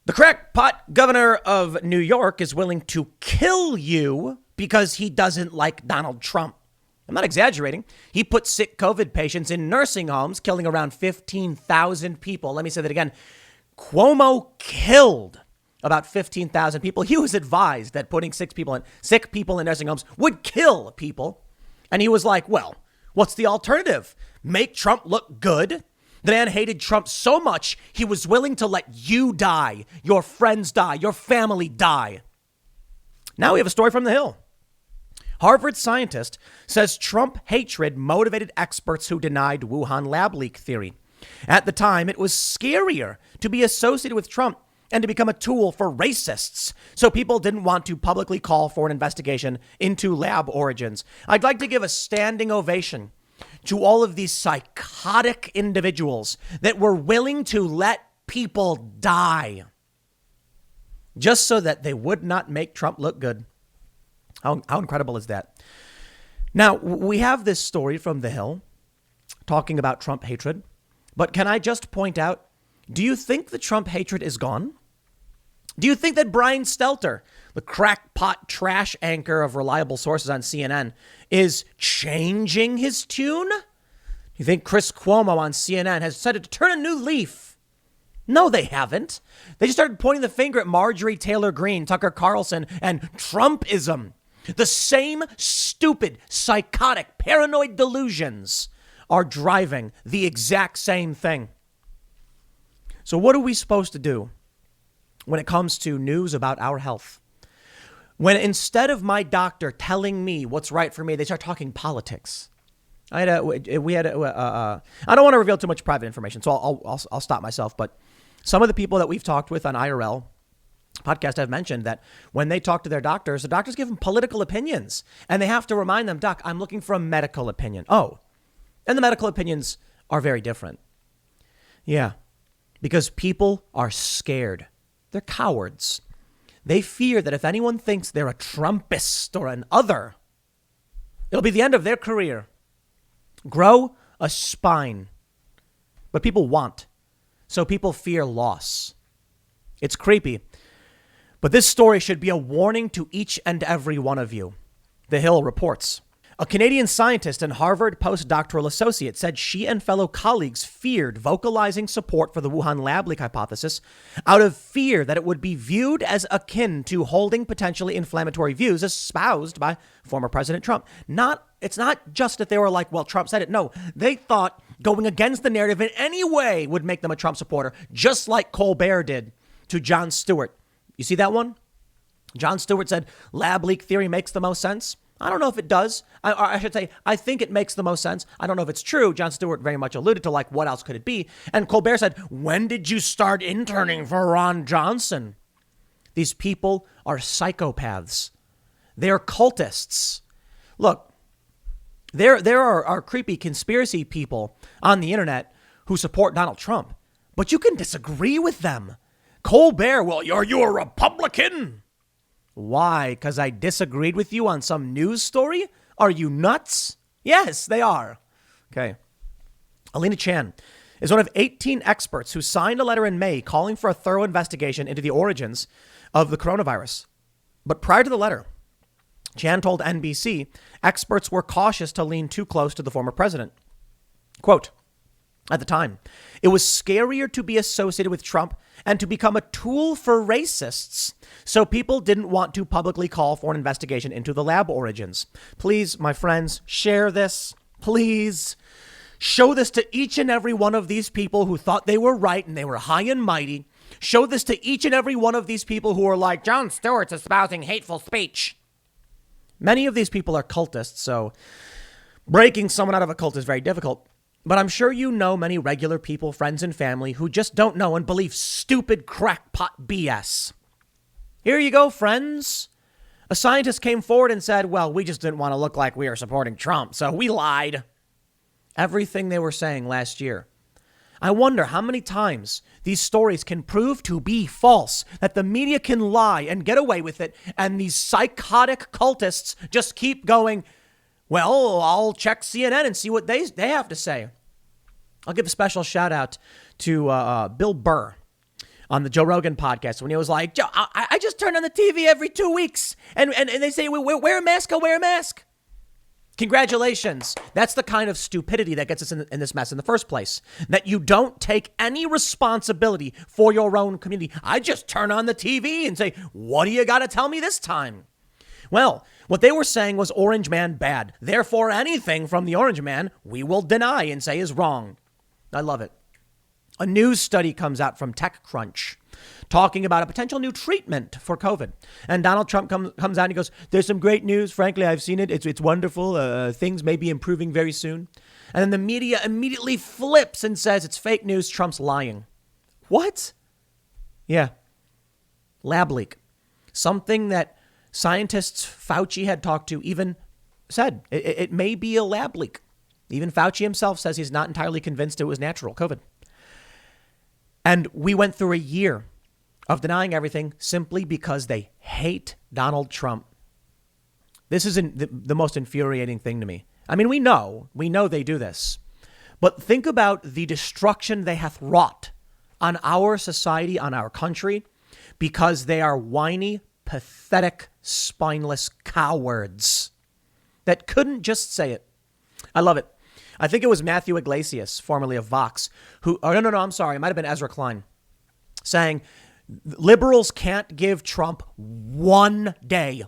The crackpot governor of New York is willing to kill you because he doesn't like Donald Trump. I'm not exaggerating. He put sick COVID patients in nursing homes, killing around 15,000 people. Let me say that again. Cuomo killed about 15,000 people. He was advised that putting sick people in nursing homes would kill people. And he was like, well, what's the alternative? Make Trump look good? The man hated Trump so much, he was willing to let you die, your friends die, your family die. Now we have a story from the Hill. Harvard scientist says Trump hatred motivated experts who denied Wuhan lab leak theory. At the time, it was scarier to be associated with Trump and to become a tool for racists. So people didn't want to publicly call for an investigation into lab origins. I'd like to give a standing ovation to all of these psychotic individuals that were willing to let people die just so that they would not make Trump look good. How incredible is that? Now, we have this story from The Hill talking about Trump hatred. But can I just point out, do you think the Trump hatred is gone? Do you think that Brian Stelter, the crackpot trash anchor of reliable sources on CNN, is changing his tune? You think Chris Cuomo on CNN has decided to turn a new leaf? No, they haven't. They just started pointing the finger at Marjorie Taylor Greene, Tucker Carlson, and Trumpism. The same stupid, psychotic, paranoid delusions are driving the exact same thing. So what are we supposed to do when it comes to news about our health? When instead of my doctor telling me what's right for me, they start talking politics. I don't want to reveal too much private information, so I'll stop myself. But some of the people that we've talked with on IRL podcast have mentioned that when they talk to their doctors, the doctors give them political opinions, and they have to remind them, Doc, I'm looking for a medical opinion. Oh, and the medical opinions are very different. Yeah, because people are scared. They're cowards. They fear that if anyone thinks they're a Trumpist or an other, it'll be the end of their career. Grow a spine. But people want. So people fear loss. It's creepy. But this story should be a warning to each and every one of you. The Hill reports. A Canadian scientist and Harvard postdoctoral associate said she and fellow colleagues feared vocalizing support for the Wuhan lab leak hypothesis out of fear that it would be viewed as akin to holding potentially inflammatory views espoused by former President Trump. It's not just that they were like, well, Trump said it. No, they thought going against the narrative in any way would make them a Trump supporter, just like Colbert did to Jon Stewart. You see that one? Jon Stewart said lab leak theory makes the most sense. I don't know if it does. I should say, I think it makes the most sense. I don't know if it's true. Jon Stewart very much alluded to, like, what else could it be? And Colbert said, when did you start interning for Ron Johnson? These people are psychopaths. They're cultists. Look, there are creepy conspiracy people on the internet who support Donald Trump, but you can disagree with them. Colbert, well, are you a Republican? Why? Because I disagreed with you on some news story? Are you nuts? Yes, they are. Okay. Alina Chan is one of 18 experts who signed a letter in May calling for a thorough investigation into the origins of the coronavirus. But prior to the letter, Chan told NBC experts were cautious to lean too close to the former president. Quote, at the time, it was scarier to be associated with Trump and to become a tool for racists. So people didn't want to publicly call for an investigation into the lab origins. Please, my friends, share this. Please show this to each and every one of these people who thought they were right and they were high and mighty. Show this to each and every one of these people who are like, Jon Stewart's espousing hateful speech. Many of these people are cultists, so breaking someone out of a cult is very difficult. But I'm sure you know many regular people, friends and family, who just don't know and believe stupid crackpot BS. Here you go, friends. A scientist came forward and said, well, we just didn't want to look like we are supporting Trump, so we lied. Everything they were saying last year. I wonder how many times these stories can prove to be false, that the media can lie and get away with it, and these psychotic cultists just keep going, well, I'll check CNN and see what they have to say. I'll give a special shout out to Bill Burr on the Joe Rogan podcast when he was like, Joe, I just turn on the TV every 2 weeks and they say, wear a mask, I'll wear a mask. Congratulations. That's the kind of stupidity that gets us in this mess in the first place, that you don't take any responsibility for your own community. I just turn on the TV and say, what do you got to tell me this time? Well, what they were saying was Orange Man bad. Therefore, anything from the Orange Man, we will deny and say is wrong. I love it. A news study comes out from TechCrunch talking about a potential new treatment for COVID. And Donald Trump comes out and he goes, there's some great news. Frankly, I've seen it. It's wonderful. Things may be improving very soon. And then the media immediately flips and says it's fake news. Trump's lying. What? Yeah. Lab leak. Something that scientists Fauci had talked to even said it may be a lab leak. Even Fauci himself says he's not entirely convinced it was natural COVID. And we went through a year of denying everything simply because they hate Donald Trump. This is the most infuriating thing to me. I mean, we know they do this. But think about the destruction they hath wrought on our society, on our country, because they are whiny, pathetic, spineless cowards that couldn't just say it. I love it. I think it was Matthew Iglesias, formerly of Vox, who, I'm sorry, it might have been Ezra Klein, saying liberals can't give Trump one day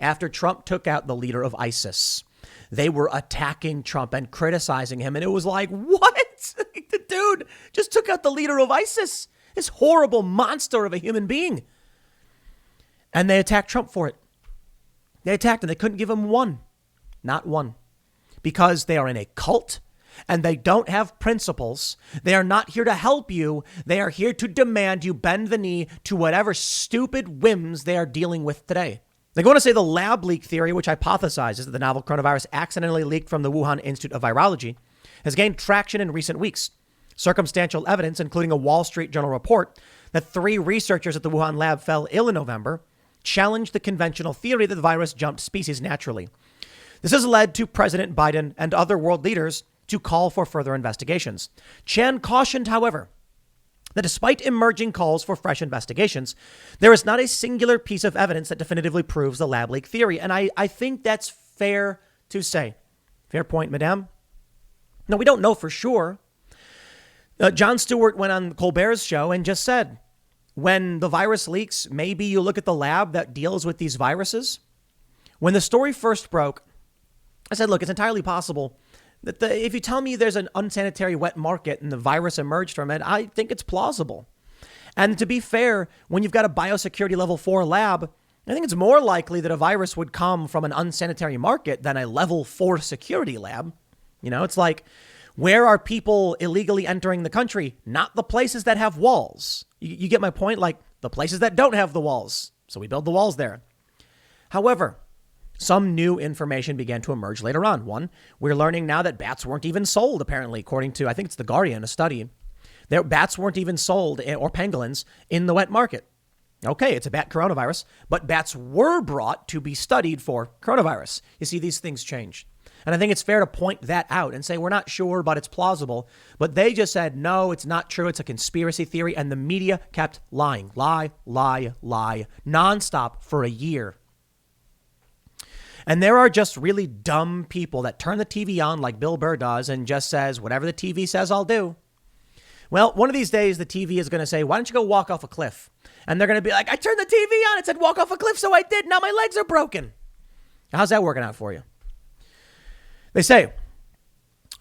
after Trump took out the leader of ISIS. They were attacking Trump and criticizing him. And it was like, what? The dude just took out the leader of ISIS, this horrible monster of a human being. And they attacked Trump for it. They attacked him. They couldn't give him one, not one. Because they are in a cult and they don't have principles. They are not here to help you. They are here to demand you bend the knee to whatever stupid whims they are dealing with today. They go on to say the lab leak theory, which hypothesizes that the novel coronavirus accidentally leaked from the Wuhan Institute of Virology, has gained traction in recent weeks. Circumstantial evidence, including a Wall Street Journal report that 3 researchers at the Wuhan lab fell ill in November, challenged the conventional theory that the virus jumped species naturally. This has led to President Biden and other world leaders to call for further investigations. Chan cautioned, however, that despite emerging calls for fresh investigations, there is not a singular piece of evidence that definitively proves the lab leak theory. And I think that's fair to say. Fair point, madame. No, we don't know for sure. Jon Stewart went on Colbert's show and just said, when the virus leaks, maybe you look at the lab that deals with these viruses. When the story first broke, I said, look, it's entirely possible that if you tell me there's an unsanitary wet market and the virus emerged from it, I think it's plausible. And to be fair, when you've got a biosecurity level 4 lab, I think it's more likely that a virus would come from an unsanitary market than a level 4 security lab. You know, it's like, where are people illegally entering the country? Not the places that have walls. You get my point? Like the places that don't have the walls. So we build the walls there. However, some new information began to emerge later on. One, we're learning now that bats weren't even sold, apparently, according to, I think it's The Guardian, a study. Bats weren't even sold, or pangolins, in the wet market. Okay, it's a bat coronavirus, but bats were brought to be studied for coronavirus. You see, these things change. And I think it's fair to point that out and say, we're not sure, but it's plausible. But they just said, no, it's not true. It's a conspiracy theory. And the media kept lying. Lie, nonstop for a year. And there are just really dumb people that turn the TV on like Bill Burr does and just says, whatever the TV says, I'll do. Well, one of these days, the TV is going to say, why don't you go walk off a cliff? And they're going to be like, I turned the TV on. It said walk off a cliff, so I did. Now my legs are broken. How's that working out for you? They say,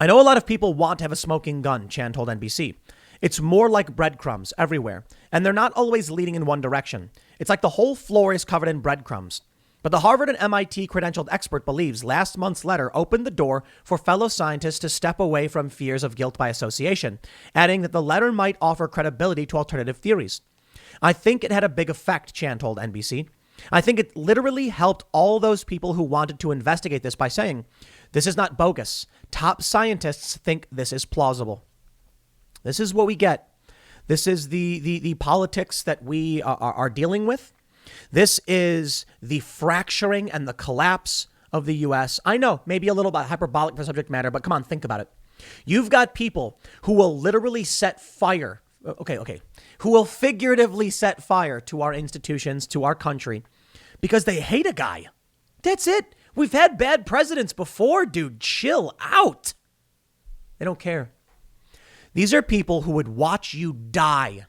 I know a lot of people want to have a smoking gun, Chan told NBC. It's more like breadcrumbs everywhere, and they're not always leading in one direction. It's like the whole floor is covered in breadcrumbs. But the Harvard and MIT credentialed expert believes last month's letter opened the door for fellow scientists to step away from fears of guilt by association, adding that the letter might offer credibility to alternative theories. I think it had a big effect, Chan told NBC. I think it literally helped all those people who wanted to investigate this by saying, this is not bogus. Top scientists think this is plausible. This is what we get. This is the politics that we are dealing with. This is the fracturing and the collapse of the U.S. I know, maybe a little bit hyperbolic for subject matter, but come on, think about it. You've got people who will literally set fire who will figuratively set fire to our institutions, to our country, because they hate a guy. That's it. We've had bad presidents before, dude. Chill out. They don't care. These are people who would watch you die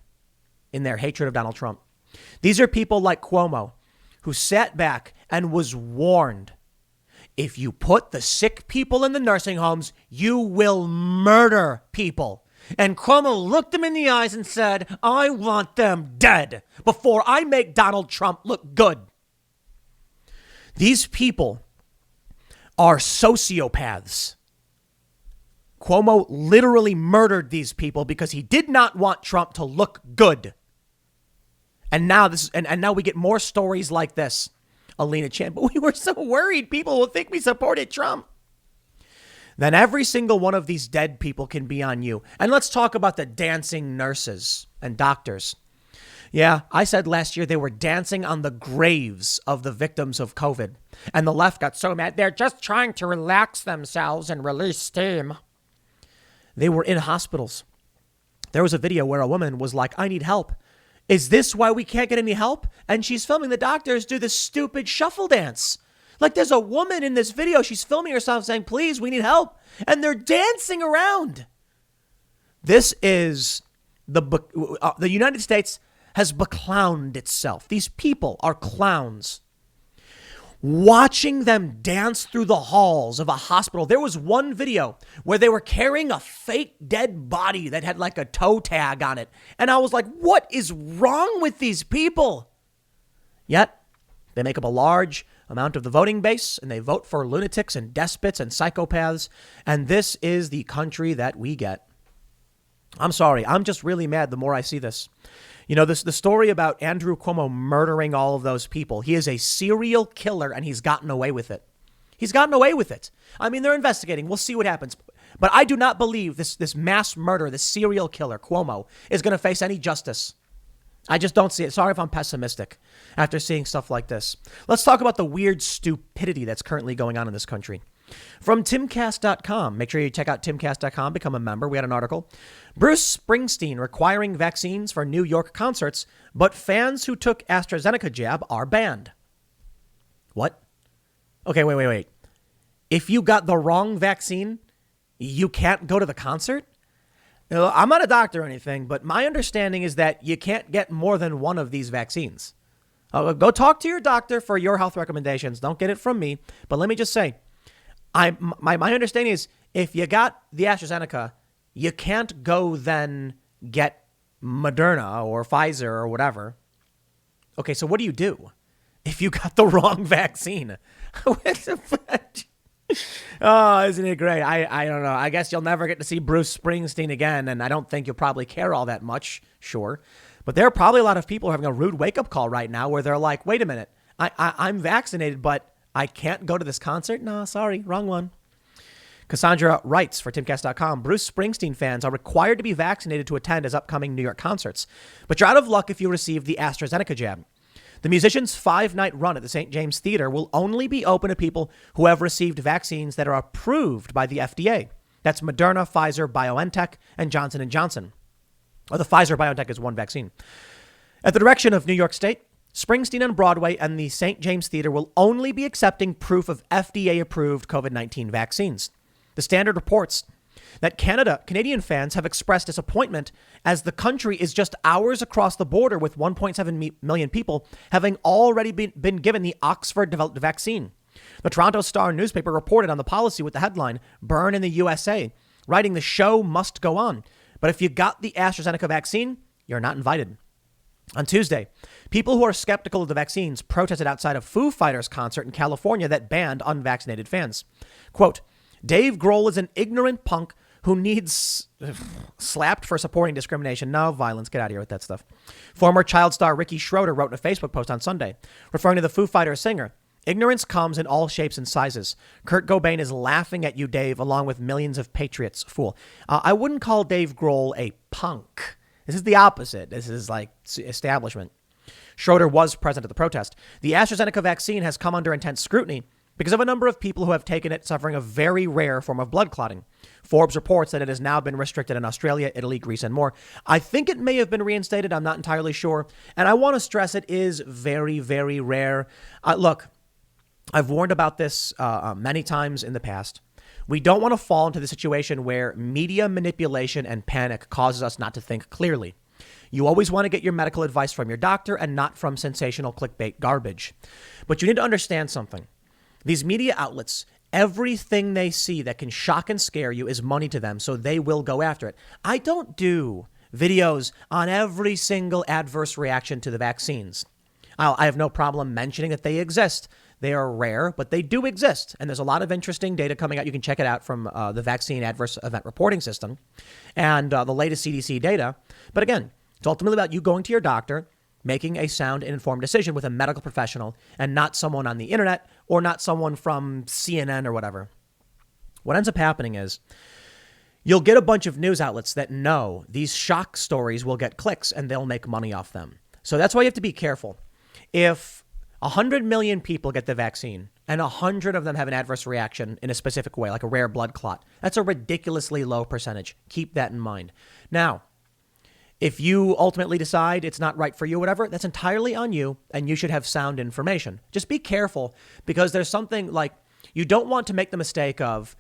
in their hatred of Donald Trump. These are people like Cuomo, who sat back and was warned, if you put the sick people in the nursing homes, you will murder people. And Cuomo looked them in the eyes and said, I want them dead before I make Donald Trump look good. These people are sociopaths. Cuomo literally murdered these people because he did not want Trump to look good. And now now we get more stories like this. Alina Chan, but we were so worried people will think we supported Trump. Then every single one of these dead people can be on you. And let's talk about the dancing nurses and doctors. Yeah, I said last year they were dancing on the graves of the victims of COVID. And the left got so mad. They're just trying to relax themselves and release steam. They were in hospitals. There was a video where a woman was like, I need help. Is this why we can't get any help? And she's filming the doctors do this stupid shuffle dance. Like there's a woman in this video. She's filming herself saying, please, we need help. And they're dancing around. This is the United States has beclowned itself. These people are clowns. Watching them dance through the halls of a hospital. There was one video where they were carrying a fake dead body that had like a toe tag on it. And I was like, what is wrong with these people? Yet they make up a large amount of the voting base and they vote for lunatics and despots and psychopaths. And this is the country that we get. I'm sorry. I'm just really mad the more I see this. You know, the story about Andrew Cuomo murdering all of those people. He is a serial killer and he's gotten away with it. He's gotten away with it. I mean, they're investigating. We'll see what happens. But I do not believe this mass murderer, this serial killer, Cuomo, is going to face any justice. I just don't see it. Sorry if I'm pessimistic after seeing stuff like this. Let's talk about the weird stupidity that's currently going on in this country. From timcast.com. Make sure you check out timcast.com, become a member. We had an article. Bruce Springsteen requiring vaccines for New York concerts, but fans who took AstraZeneca jab are banned. What? Okay, wait. If you got the wrong vaccine, you can't go to the concert? I'm not a doctor or anything, but my understanding is that you can't get more than one of these vaccines. Go talk to your doctor for your health recommendations. Don't get it from me. But let me just say, my understanding is if you got the AstraZeneca, you can't go then get Moderna or Pfizer or whatever. Okay, so what do you do if you got the wrong vaccine? Oh, isn't it great? I don't know. I guess you'll never get to see Bruce Springsteen again, and I don't think you'll probably care all that much, sure. But there are probably a lot of people having a rude wake-up call right now where they're like, wait a minute, I'm vaccinated, but I can't go to this concert? No, sorry, wrong one. Cassandra writes for timcast.com, Bruce Springsteen fans are required to be vaccinated to attend his upcoming New York concerts, but you're out of luck if you receive the AstraZeneca jab. The musician's 5-night run at the St. James Theater will only be open to people who have received vaccines that are approved by the FDA. That's Moderna, Pfizer, BioNTech, and Johnson & Johnson. Or the Pfizer-BioNTech is one vaccine. At the direction of New York State, Springsteen on Broadway and the St. James Theater will only be accepting proof of FDA-approved COVID-19 vaccines. The Standard reports that Canadian fans have expressed disappointment as the country is just hours across the border with 1.7 million people having already been given the Oxford-developed vaccine. The Toronto Star newspaper reported on the policy with the headline, Burn in the USA, writing the show must go on. But if you got the AstraZeneca vaccine, you're not invited. On Tuesday, people who are skeptical of the vaccines protested outside a Foo Fighters concert in California that banned unvaccinated fans. Quote, Dave Grohl is an ignorant punk who needs slapped for supporting discrimination. No violence. Get out of here with that stuff. Former child star Ricky Schroeder wrote in a Facebook post on Sunday, referring to the Foo Fighters singer. Ignorance comes in all shapes and sizes. Kurt Cobain is laughing at you, Dave, along with millions of patriots. Fool. I wouldn't call Dave Grohl a punk. This is the opposite. This is like establishment. Schroeder was present at the protest. The AstraZeneca vaccine has come under intense scrutiny because of a number of people who have taken it suffering a very rare form of blood clotting. Forbes reports that it has now been restricted in Australia, Italy, Greece, and more. I think it may have been reinstated. I'm not entirely sure. And I want to stress it is very, very rare. Look, I've warned about this many times in the past. We don't want to fall into the situation where media manipulation and panic causes us not to think clearly. You always want to get your medical advice from your doctor and not from sensational clickbait garbage. But you need to understand something. These media outlets, everything they see that can shock and scare you is money to them, so they will go after it. I don't do videos on every single adverse reaction to the vaccines. I have no problem mentioning that they exist. They are rare, but they do exist. And there's a lot of interesting data coming out. You can check it out from the Vaccine Adverse Event Reporting System and the latest CDC data. But again, it's ultimately about you going to your doctor, making a sound and informed decision with a medical professional and not someone on the internet or not someone from CNN or whatever. What ends up happening is you'll get a bunch of news outlets that know these shock stories will get clicks and they'll make money off them. So that's why you have to be careful. If 100 million people get the vaccine and 100 of them have an adverse reaction in a specific way, like a rare blood clot, that's a ridiculously low percentage. Keep that in mind. Now, if you ultimately decide it's not right for you, whatever, that's entirely on you and you should have sound information. Just be careful because there's something like you don't want to make the mistake of,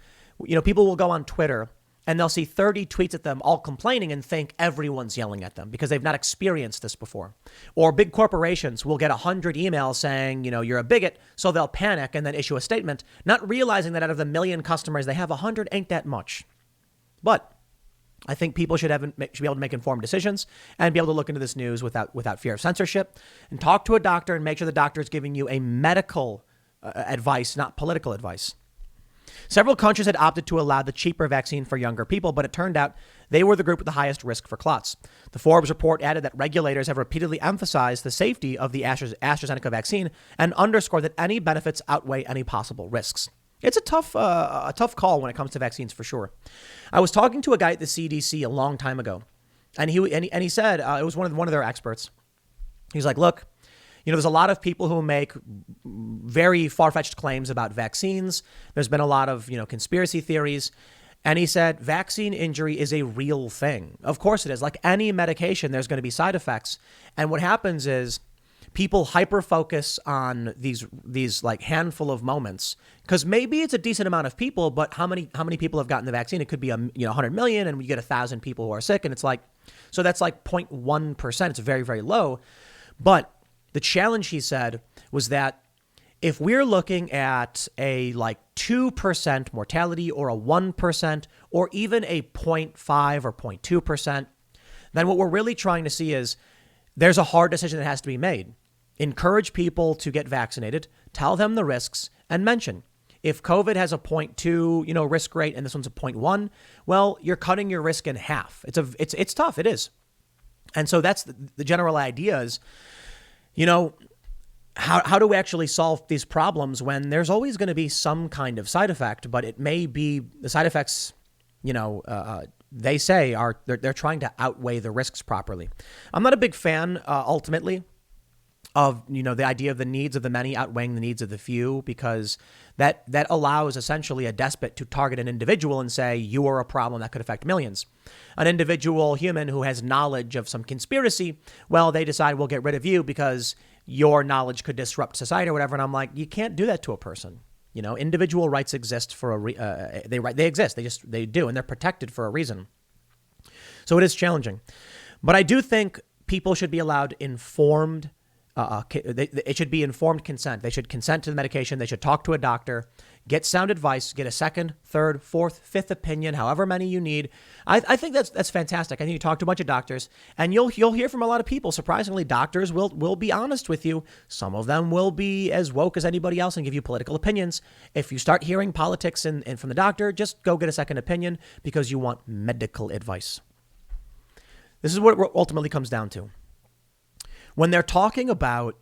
people will go on Twitter and they'll see 30 tweets at them all complaining and think everyone's yelling at them because they've not experienced this before. Or big corporations will get 100 emails saying, you're a bigot. So they'll panic and then issue a statement, not realizing that out of the million customers they have, 100 ain't that much. But I think people should be able to make informed decisions and be able to look into this news without fear of censorship and talk to a doctor and make sure the doctor is giving you a medical advice, not political advice. Several countries had opted to allow the cheaper vaccine for younger people, but it turned out they were the group with the highest risk for clots. The Forbes report added that regulators have repeatedly emphasized the safety of the AstraZeneca vaccine and underscored that any benefits outweigh any possible risks. It's a tough call when it comes to vaccines for sure. I was talking to a guy at the CDC a long time ago, and he said it was one of their experts. He's like, look, there's a lot of people who make very far-fetched claims about vaccines. There's been a lot of, conspiracy theories. And he said, vaccine injury is a real thing. Of course it is. Like any medication, there's going to be side effects. And what happens is people hyper-focus on these like handful of moments because maybe it's a decent amount of people, but how many people have gotten the vaccine? It could be 100 million and we get 1,000 people who are sick. And it's like, so that's like 0.1%. It's very, very low. But the challenge, he said, was that if we're looking at a like 2% mortality or a 1% or even a 0.5 or 0.2%, then what we're really trying to see is there's a hard decision that has to be made. Encourage people to get vaccinated, tell them the risks, and mention if COVID has a 0.2, risk rate and this one's a 0.1, well, you're cutting your risk in half. It's tough. It is. And so that's the general idea is, how do we actually solve these problems when there's always going to be some kind of side effect, but it may be the side effects, they say they're trying to outweigh the risks properly. I'm not a big fan, ultimately, of, the idea of the needs of the many outweighing the needs of the few, because that allows essentially a despot to target an individual and say, you are a problem that could affect millions. An individual human who has knowledge of some conspiracy, well, they decide we'll get rid of you because your knowledge could disrupt society or whatever. And I'm like, you can't do that to a person. Individual rights exist for they exist. They do. And they're protected for a reason. So it is challenging. But I do think people should be allowed informed. It should be informed consent. They should consent to the medication. They should talk to a doctor, get sound advice, get a second, third, fourth, fifth opinion, however many you need. I think that's fantastic. I think you talk to a bunch of doctors and you'll hear from a lot of people. Surprisingly, doctors will be honest with you. Some of them will be as woke as anybody else and give you political opinions. If you start hearing politics and from the doctor, just go get a second opinion because you want medical advice. This is what it ultimately comes down to. When they're talking about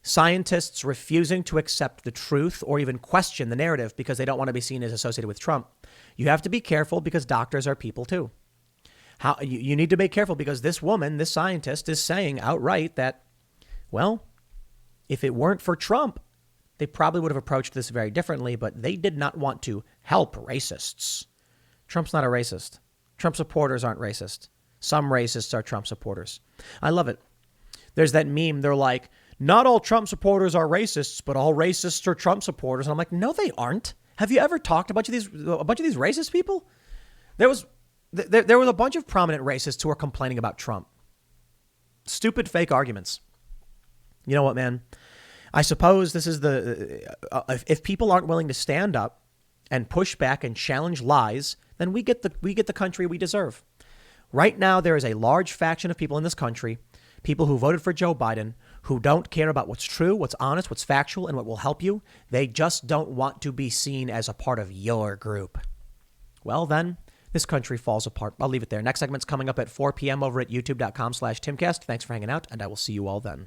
scientists refusing to accept the truth or even question the narrative because they don't want to be seen as associated with Trump, you have to be careful because doctors are people too. You need to be careful because this woman, this scientist, is saying outright that, well, if it weren't for Trump, they probably would have approached this very differently, but they did not want to help racists. Trump's not a racist. Trump supporters aren't racist. Some racists are Trump supporters. I love it. There's that meme. They're like, not all Trump supporters are racists, but all racists are Trump supporters. And I'm like, no, they aren't. Have you ever talked to a bunch of these racist people? There was a bunch of prominent racists who were complaining about Trump. Stupid fake arguments. You know what, man? I suppose this is if people aren't willing to stand up and push back and challenge lies, then we get the country we deserve. Right now, there is a large faction of people in this country, people who voted for Joe Biden, who don't care about what's true, what's honest, what's factual, and what will help you. They just don't want to be seen as a part of your group. Well, then, this country falls apart. I'll leave it there. Next segment's coming up at 4 p.m. over at youtube.com/Timcast. Thanks for hanging out, and I will see you all then.